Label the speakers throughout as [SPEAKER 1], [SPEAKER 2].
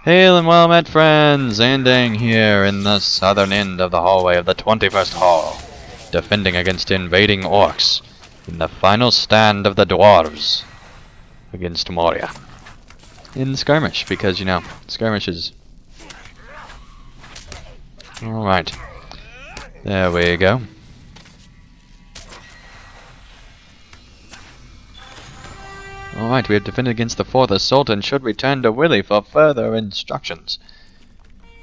[SPEAKER 1] Hail and well met friends, ending here in the southern end of the hallway of the 21st Hall, defending against invading orcs in the final stand of the dwarves against Moria. In skirmish, because, you know, skirmishes. Alright. There we go. Alright, we have defended against the 4th Assault and should return to Willy for further instructions.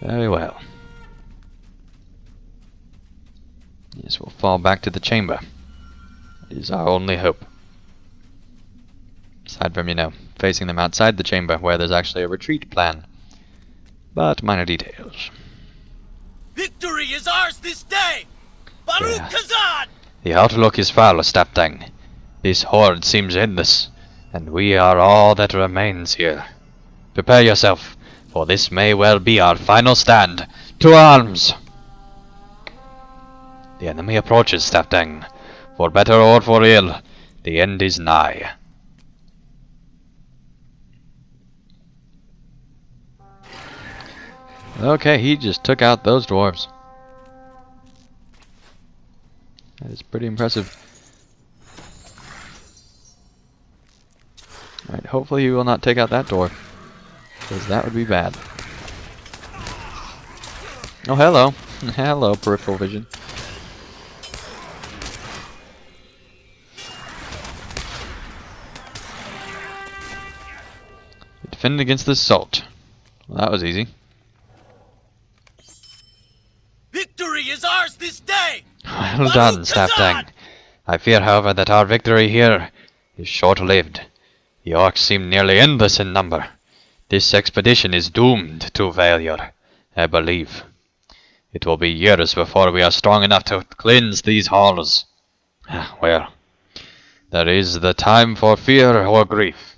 [SPEAKER 1] Very well. Yes, we'll fall back to the chamber. It is our only hope. Aside from, you know, facing them outside the chamber where there's actually a retreat plan. But minor details.
[SPEAKER 2] Victory is ours this day! Baruch Kazan!
[SPEAKER 1] The outlook is foul, Staptang. This horde seems endless, and we are all that remains here. Prepare yourself, for this may well be our final stand. To arms! The enemy approaches, Staptang. For better or for ill, the end is nigh. Okay, he just took out those dwarves. That is pretty impressive. Alright, hopefully he will not take out that dwarf, because that would be bad. Oh, hello. Hello, peripheral vision. Defend against the assault. Well, that was easy.
[SPEAKER 2] Victory is ours this day!
[SPEAKER 1] Well done, Staptang. I fear, however, that our victory here is short-lived. The orcs seem nearly endless in number. This expedition is doomed to failure, I believe. It will be years before we are strong enough to cleanse these halls. Well, there is the time for fear or grief.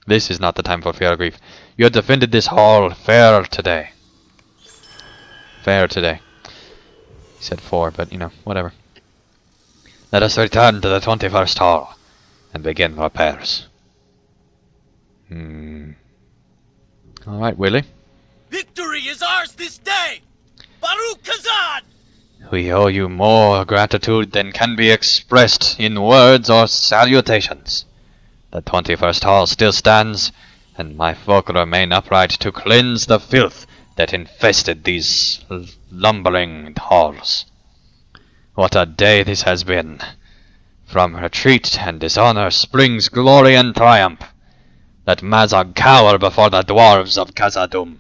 [SPEAKER 1] This is not the time for fear or grief. You have defended this hall fair today. Fair today. He said 4, but, you know, whatever. Let us return to the 21st Hall and begin repairs. Alright, Willy.
[SPEAKER 2] Victory is ours this day! Baruch Kazan!
[SPEAKER 1] We owe you more gratitude than can be expressed in words or salutations. The 21st Hall still stands, and my folk remain upright to cleanse the filth that infested these lumbering halls. What a day this has been! From retreat and dishonor springs glory and triumph. Let Mazog cower before the dwarves of Khazad-dûm.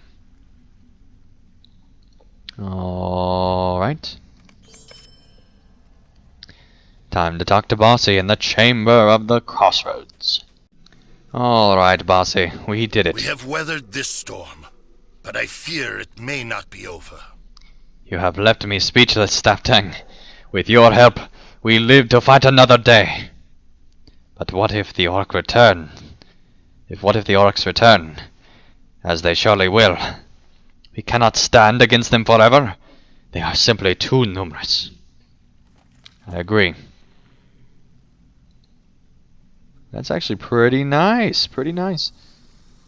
[SPEAKER 1] Alright. Time to talk to Bossy in the Chamber of the Crossroads. Alright, Bossy, we did it.
[SPEAKER 3] We have weathered this storm, but I fear it may not be over.
[SPEAKER 1] You have left me speechless, Staptang. With your help, we live to fight another day. But what if the orc return? What if the orcs return? As they surely will. We cannot stand against them forever. They are simply too numerous. I agree. That's actually pretty nice. Pretty nice.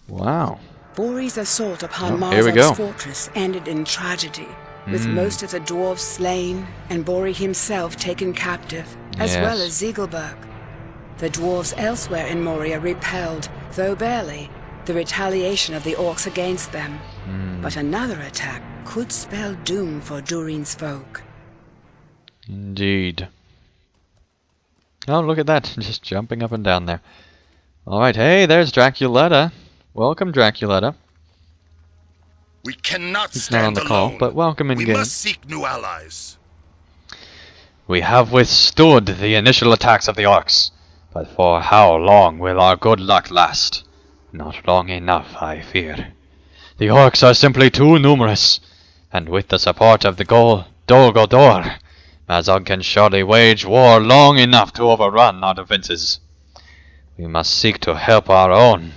[SPEAKER 1] Wow.
[SPEAKER 4] Bori's assault upon
[SPEAKER 1] Here we go.
[SPEAKER 4] Marzog's fortress ended in tragedy, with most of the dwarves slain and Bori himself taken captive, as well as Ziegelberg. The dwarves elsewhere in Moria repelled, though barely, the retaliation of the orcs against them. But another attack could spell doom for Durin's folk.
[SPEAKER 1] Indeed. Oh, look at that. Just jumping up and down there. Alright, hey, there's Draculetta. Welcome, Draculetta.
[SPEAKER 3] We cannot
[SPEAKER 1] He's
[SPEAKER 3] stand
[SPEAKER 1] not on the call,
[SPEAKER 3] alone.
[SPEAKER 1] but welcome in
[SPEAKER 3] We
[SPEAKER 1] game.
[SPEAKER 3] must seek new allies.
[SPEAKER 1] We have withstood the initial attacks of the orcs, but for how long will our good luck last? Not long enough, I fear. The orcs are simply too numerous, and with the support of the Dol Guldur, Mazog can surely wage war long enough to overrun our defenses. We must seek to help our own,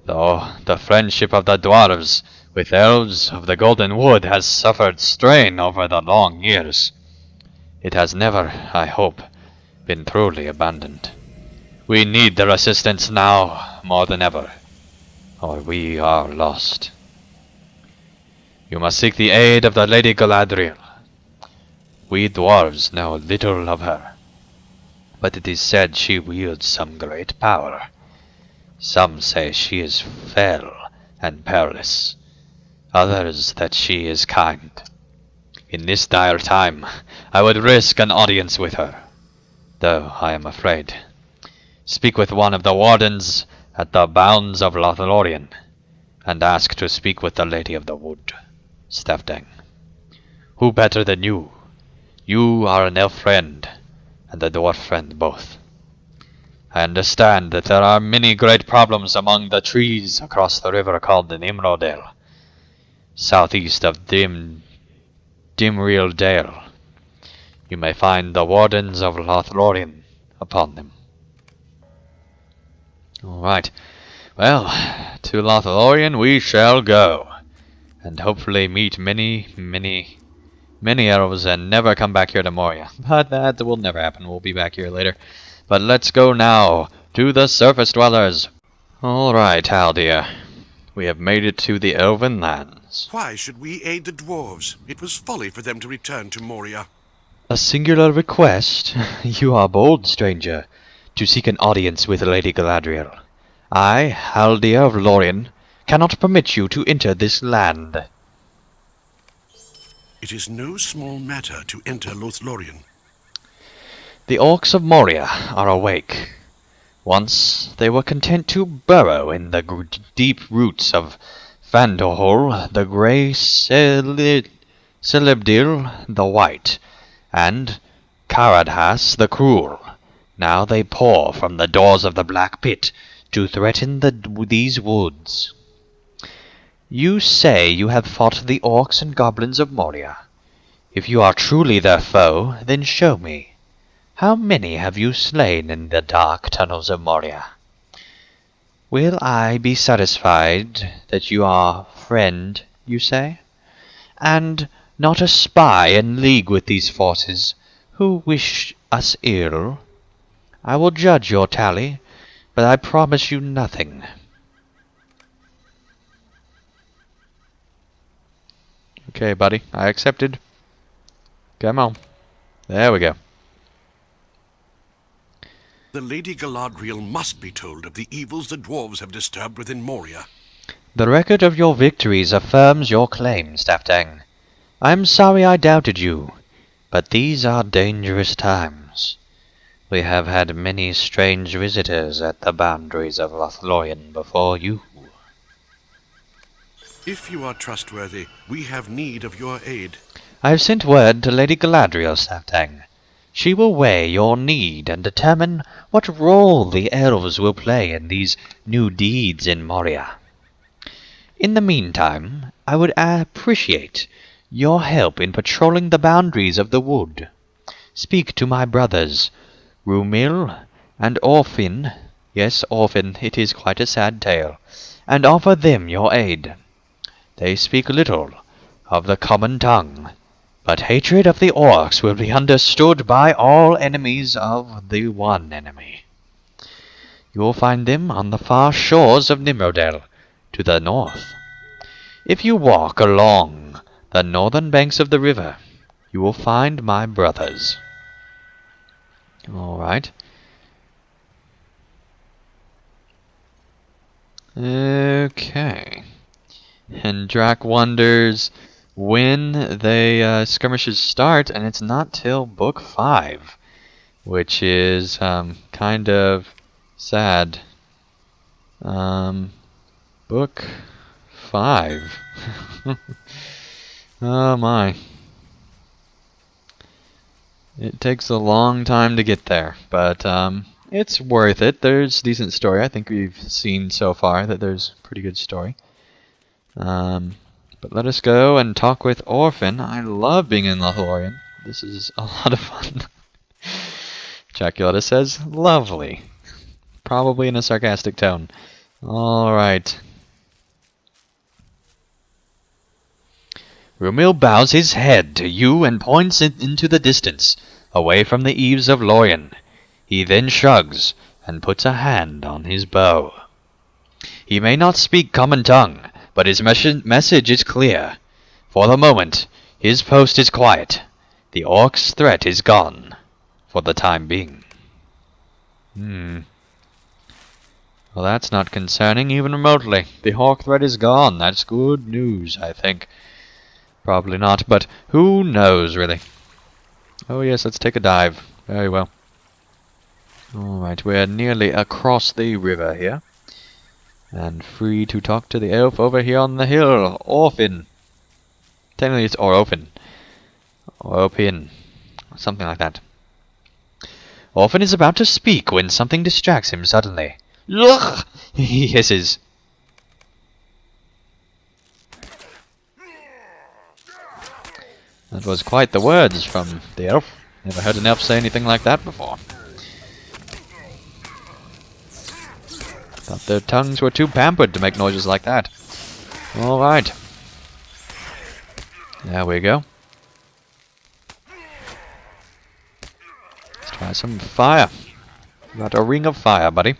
[SPEAKER 1] though the friendship of the dwarves with elves of the Golden Wood has suffered strain over the long years. It has never, I hope, been truly abandoned. We need their assistance now more than ever. or we are lost. You must seek the aid of the Lady Galadriel. We dwarves know little of her, but it is said she wields some great power. Some say she is fell and perilous, others that she is kind. In this dire time, I would risk an audience with her, though I am afraid. Speak with one of the wardens at the bounds of Lothlórien, and ask to speak with the Lady of the Wood, Stafdang. Who better than you? You are an elf friend, and a dwarf friend both. I understand that there are many great problems among the trees across the river called the Nimrodale, southeast of Dimriel Dale. You may find the wardens of Lothlórien upon them. Alright, well, to Lothlórien we shall go, and hopefully meet many elves and never come back here to Moria. But that will never happen, we'll be back here later. But let's go now to the surface dwellers. Alright, Hal dear, we have made it to the Elven lands.
[SPEAKER 3] Why should we aid the dwarves? It was folly for them to return to Moria.
[SPEAKER 1] A singular request? You are bold, stranger, to seek an audience with Lady Galadriel. I, Haldir of Lorien, cannot permit you to enter this land.
[SPEAKER 3] It is no small matter to enter Lothlórien.
[SPEAKER 1] The orcs of Moria are awake. Once they were content to burrow in the deep roots of Fandorhol, the grey Celebdil the White, and Caradhas the Cruel. Now they pour from the doors of the Black Pit to threaten these woods. You say you have fought the orcs and goblins of Moria. If you are truly their foe, then show me. How many have you slain in the dark tunnels of Moria? Will I be satisfied that you are friend, you say, and not a spy in league with these forces who wish us ill? I will judge your tally, but I promise you nothing. Okay, buddy, I accepted. Come on. There we go.
[SPEAKER 3] The Lady Galadriel must be told of the evils the dwarves have disturbed within Moria.
[SPEAKER 1] The record of your victories affirms your claim, Stafdang. I am sorry I doubted you, but these are dangerous times. We have had many strange visitors at the boundaries of Lothlórien before you.
[SPEAKER 3] If you are trustworthy, we have need of your aid.
[SPEAKER 1] I have sent word to Lady Galadriel, Stafdang. She will weigh your need and determine what role the elves will play in these new deeds in Moria. In the meantime, I would appreciate your help in patrolling the boundaries of the wood. Speak to my brothers, Rumil and Orphin. Yes, Orphin, it is quite a sad tale. And offer them your aid. They speak little of the common tongue, but hatred of the orcs will be understood by all enemies of the one enemy. You will find them on the far shores of Nimrodale, to the north. If you walk along the northern banks of the river, you will find my brothers. Alright. Okay. And Drac wonders when the skirmishes start, and it's not till Book 5, which is kind of sad. Book 5. Oh my. It takes a long time to get there, but it's worth it. There's decent story. I think we've seen so far that there's pretty good story. But let us go and talk with Orphan. I love being in Lothlórien. This is a lot of fun. Jaculetta says, lovely. Probably in a sarcastic tone. Alright. Rumil bows his head to you and points into the distance, away from the eaves of Lorien. He then shrugs and puts a hand on his bow. He may not speak common tongue, but his message is clear. For the moment, his post is quiet. The orc's threat is gone, for the time being. Well, that's not concerning even remotely. The orc threat is gone. That's good news, I think. Probably not, but who knows, really. Oh yes, let's take a dive. Very well. Alright, we're nearly across the river here. And free to talk to the elf over here on the hill. Orphan. Technically it's Orphan. Orphan. Something like that. Orphan is about to speak when something distracts him suddenly. Ugh! He hisses. That was quite the words from the elf. Never heard an elf say anything like that before. Thought their tongues were too pampered to make noises like that. Alright. There we go. Let's try some fire. Got a ring of fire, buddy.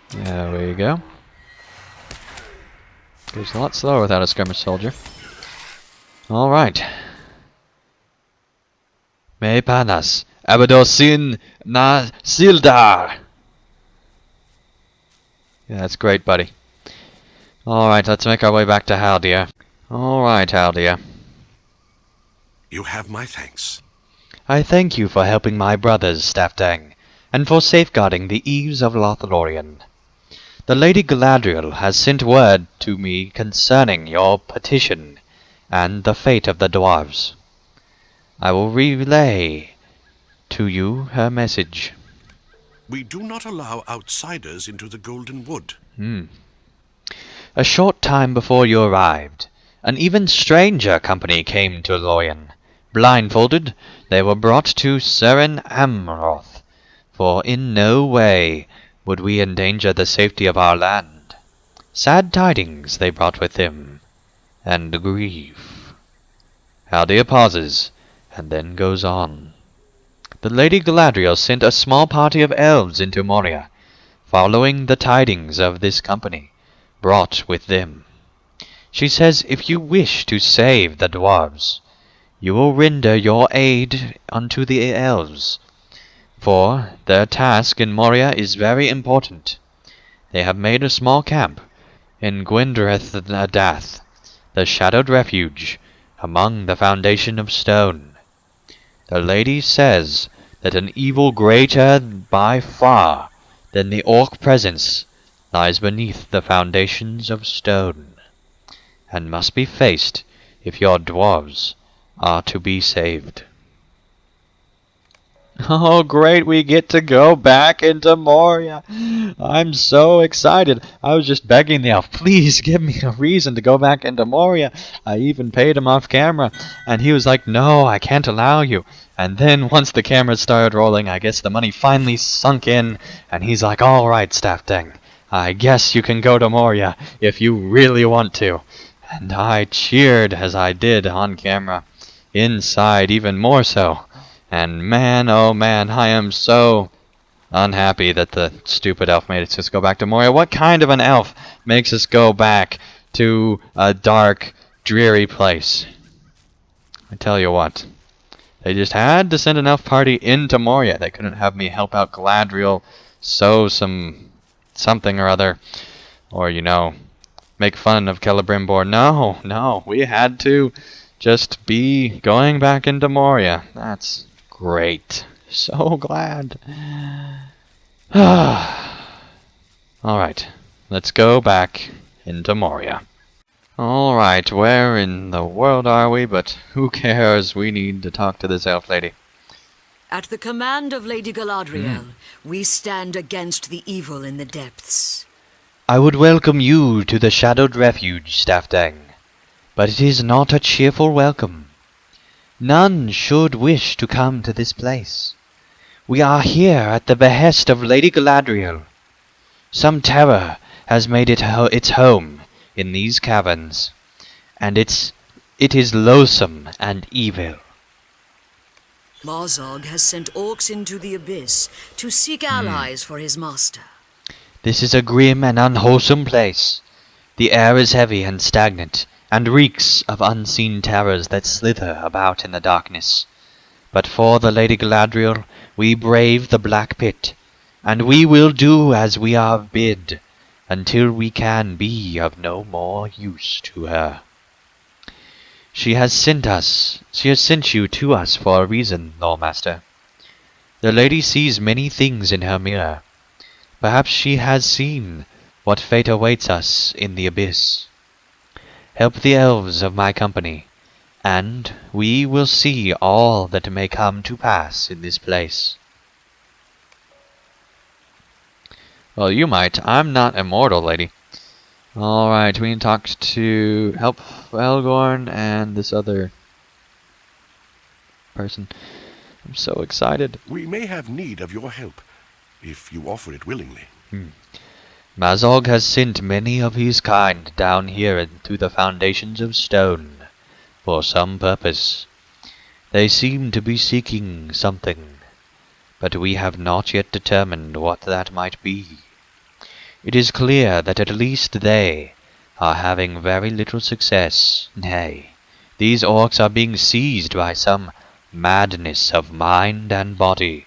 [SPEAKER 1] There we go. Goes a lot slower without a skirmish soldier. Alright. Me panas, abadosin na sildar. Yeah, that's great, buddy. Alright, let's make our way back to Haldir. Alright, Haldir.
[SPEAKER 3] You have my thanks.
[SPEAKER 1] I thank you for helping my brothers, Staftang, and for safeguarding the eaves of Lothlórien. The Lady Galadriel has sent word to me concerning your petition and the fate of the dwarves. I will relay to you her message.
[SPEAKER 3] We do not allow outsiders into the Golden Wood.
[SPEAKER 1] A short time before you arrived, an even stranger company came to Lorien. Blindfolded, they were brought to Seren Amroth, for in no way would we endanger the safety of our land. Sad tidings they brought with them, and grief. Haldir pauses, and then goes on. The Lady Galadriel sent a small party of elves into Moria, following the tidings of this company, brought with them. She says if you wish to save the dwarves, you will render your aid unto the elves, for their task in Moria is very important. They have made a small camp in Gwendreth Adath, the shadowed refuge, among the foundation of stone. The lady says that an evil greater by far than the orc presence lies beneath the foundations of stone, and must be faced if your dwarves are to be saved. Oh great, we get to go back into Moria. I'm so excited. I was just begging the elf, please give me a reason to go back into Moria. I even paid him off camera, and he was like, no, I can't allow you. And then once the camera started rolling, I guess the money finally sunk in, and he's like, alright, Staftang, I guess you can go to Moria if you really want to. And I cheered as I did on camera, inside even more so. And man, oh man, I am so unhappy that the stupid elf made us just go back to Moria. What kind of an elf makes us go back to a dark, dreary place? I tell you what, they just had to send an elf party into Moria. They couldn't have me help out Galadriel, sow something or other, or, you know, make fun of Celebrimbor. No, we had to just be going back into Moria. That's great. So glad. Alright, let's go back into Moria. Alright, where in the world are we? But who cares? We need to talk to this elf lady.
[SPEAKER 5] At the command of Lady Galadriel, we stand against the evil in the depths.
[SPEAKER 1] I would welcome you to the shadowed refuge, Staftang, but it is not a cheerful welcome. None should wish to come to this place. We are here at the behest of Lady Galadriel. Some terror has made it its home in these caverns, and it is loathsome and evil.
[SPEAKER 5] Mazog has sent orcs into the abyss to seek allies for his master.
[SPEAKER 1] This is a grim and unwholesome place. The air is heavy and stagnant, and reeks of unseen terrors that slither about in the darkness. But for the Lady Galadriel, we brave the black pit, and we will do as we are bid, until we can be of no more use to her. She has sent you to us for a reason, Loremaster. The lady sees many things in her mirror. Perhaps she has seen what fate awaits us in the abyss. Help the elves of my company, and we will see all that may come to pass in this place. Well, you might. I'm not immortal, lady. Alright, we need to talk to help Elgorn and this other person. I'm so excited.
[SPEAKER 3] We may have need of your help, if you offer it willingly.
[SPEAKER 1] Mazog has sent many of his kind down here into the foundations of stone, for some purpose. They seem to be seeking something, but we have not yet determined what that might be. It is clear that at least they are having very little success. Nay, these orcs are being seized by some madness of mind and body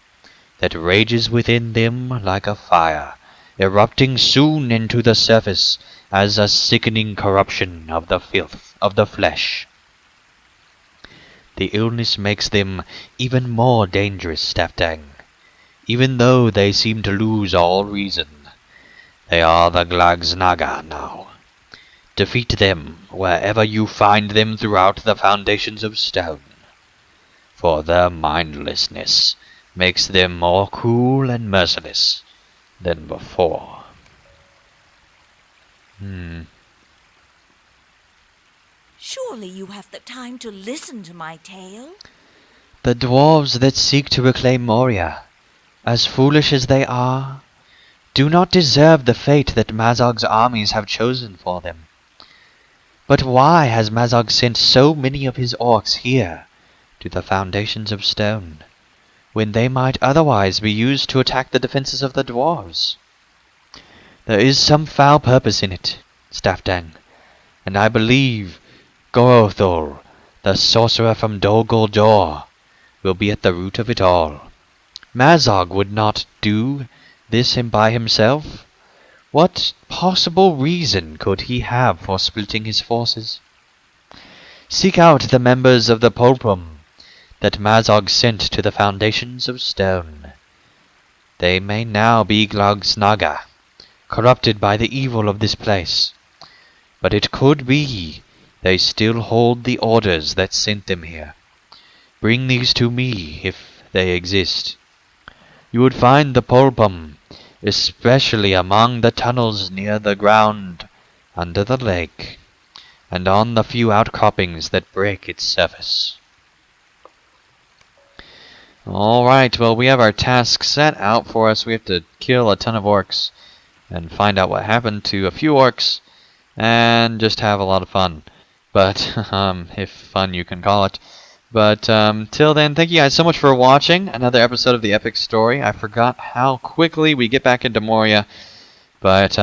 [SPEAKER 1] that rages within them like a fire, erupting soon into the surface as a sickening corruption of the filth of the flesh. The illness makes them even more dangerous, Staftang, even though they seem to lose all reason. They are the Glagsnaga now. Defeat them wherever you find them throughout the foundations of stone, for their mindlessness makes them more cruel and merciless than before.
[SPEAKER 6] Surely you have the time to listen to my tale.
[SPEAKER 1] The dwarves that seek to reclaim Moria, as foolish as they are, do not deserve the fate that Mazog's armies have chosen for them. But why has Mazog sent so many of his orcs here to the foundations of stone, when they might otherwise be used to attack the defenses of the dwarves? There is some foul purpose in it, Staftang, and I believe Gorothol, the sorcerer from Dol Guldur, will be at the root of it all. Mazog would not do this by himself. What possible reason could he have for splitting his forces? Seek out the members of the Pulpum that Mazog sent to the foundations of stone. They may now be Glagsnaga, corrupted by the evil of this place, but it could be they still hold the orders that sent them here. Bring these to me if they exist. You would find the Pulpum, especially among the tunnels near the ground under the lake, and on the few outcroppings that break its surface. Alright, well, we have our task set out for us. We have to kill a ton of orcs and find out what happened to a few orcs and just have a lot of fun. But, if fun you can call it. But, till then, thank you guys so much for watching another episode of the Epic Story. I forgot how quickly we get back into Moria, but,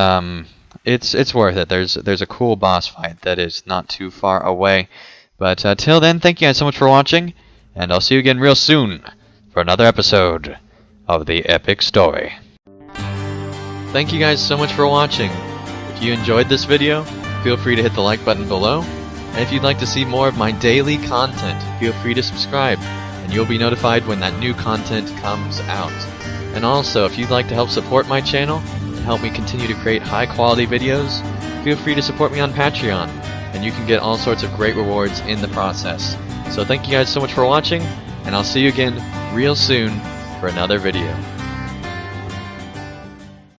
[SPEAKER 1] it's worth it. There's a cool boss fight that is not too far away. But, till then, thank you guys so much for watching, and I'll see you again real soon for another episode of the Epic Story. Thank you guys so much for watching. If you enjoyed this video, feel free to hit the like button below. And if you'd like to see more of my daily content, feel free to subscribe, and you'll be notified when that new content comes out. And also, if you'd like to help support my channel and help me continue to create high-quality videos, feel free to support me on Patreon, and you can get all sorts of great rewards in the process. So thank you guys so much for watching, and I'll see you again real soon for another video.